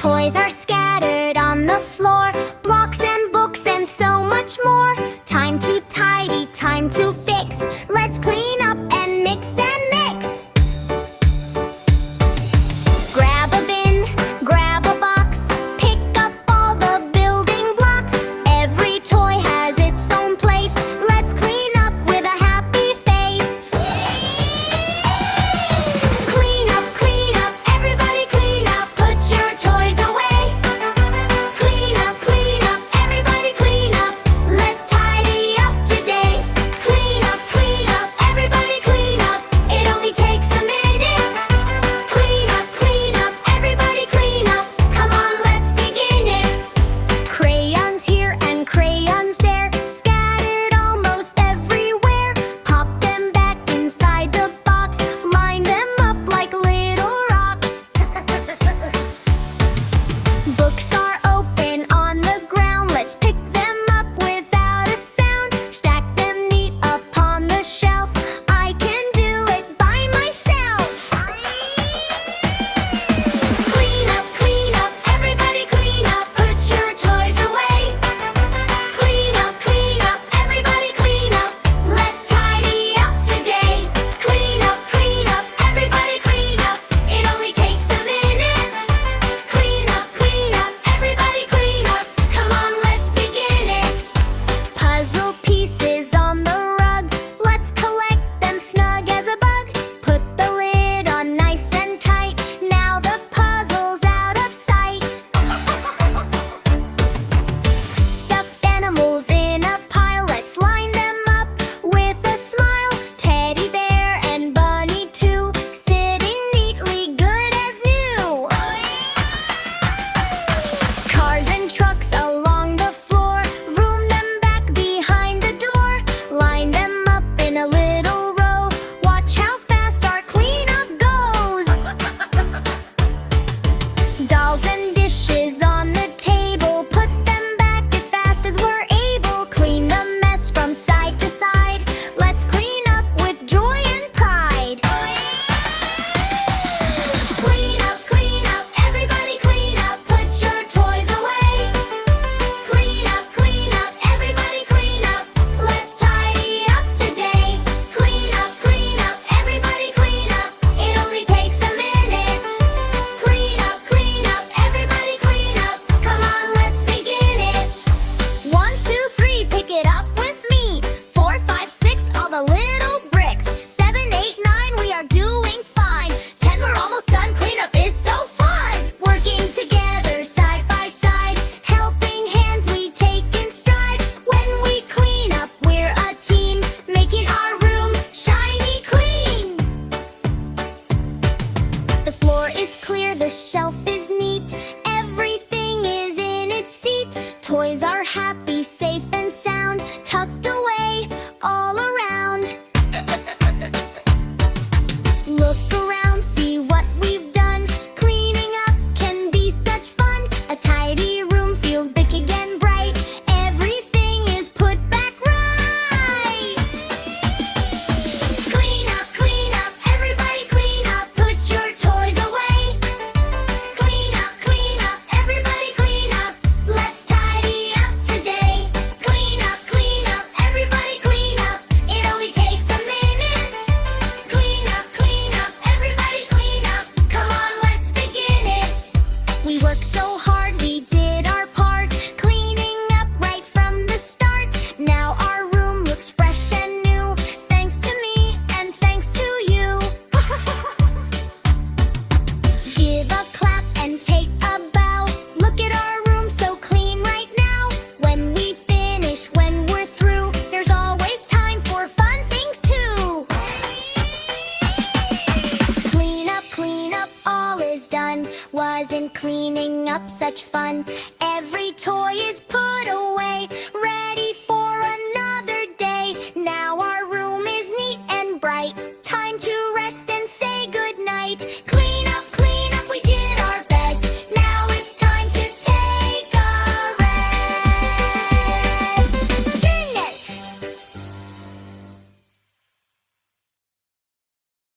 Toys are scattered on the floor, blocks and books and so much more. Time to tidy, time to fix. Let's clean up and mix and mix. Grab a bin, grab a box, pick up all the building blocks. Every toy has its own place. Let's clean up with a happy face. Clean up, everybody clean up. Put your toys away. Clean up, everybody clean up. Let's tidy up today. Clean up, everybody clean up. It only takes a minute. Clean up, everybody clean up. Come on, let's begin it. Crayons here and crayons there, scattered almost everywhere. Pop them back inside the box, line them up like little rocks. Books are open on the ground. Let's pick them up without a sound. Stack them neat upon the shelf. I can do it by myself. Clean up, everybody clean up. Put your toys away. Clean up, everybody clean up. Let's tidy up today. Clean up, everybody clean up. It only takes a minute. Clean up, everybody clean up. Come on, let's begin it. Puzzle pieces on the rug. Let's collect them snug as a bug. Put the lid on nice and tight. Now the puzzle's out of sight. Stuffed animals in a pile. Let's line them up with a smile. Teddy bear and bunny too, sitting neatly, good as new. Cars and trucks along the floor, room them back behind the door. Line them up in a little row. Watch how fast our cleanup goes. Dolls and dishes on the table, put them back as fast as we're able. Clean the mess from side to side. Let's clean up with joy and pride. Clean up, everybody clean up. Put your toys away. Clean up, everybody clean up. Let's tidy up today. Clean up, everybody clean up. It only takes a minute. Clean up, everybody clean up. Come on, let's begin it. 1, 2, 3, pick it up with me. 4, 5, 6, all the little bricks. 7, 8, 9, we are doing fine. 10, we're almost done. Cleanup is so fun. Working together side by side, helping hands we take in stride. When we clean up, we're a team, making our room shiny clean. The floor is clear, the shelf is neat. Everything is in its seat. Toys are happy, safe and sound, tucked away all around. Look around, see what we've done. Cleaning up can be such fun. A tidy room feels big and bright. Everything is put back right. Clean up, everybody clean up. Put your toys away. Clean up, everybody clean up. Let's tidy up today. Clean up, everybody clean up. It only takes a minute. Clean up, everybody clean up. Come on, let's begin it. We worked so hard, we did our part, cleaning up right from the start. Now our room looks fresh and new, thanks to me and thanks to you. Give a clap and take a bow. Look at our room so clean right now. When we finish, when we're through, there's always time for fun things too. Clean up, all is done. Wasn't cleaning up such fun? Every toy is put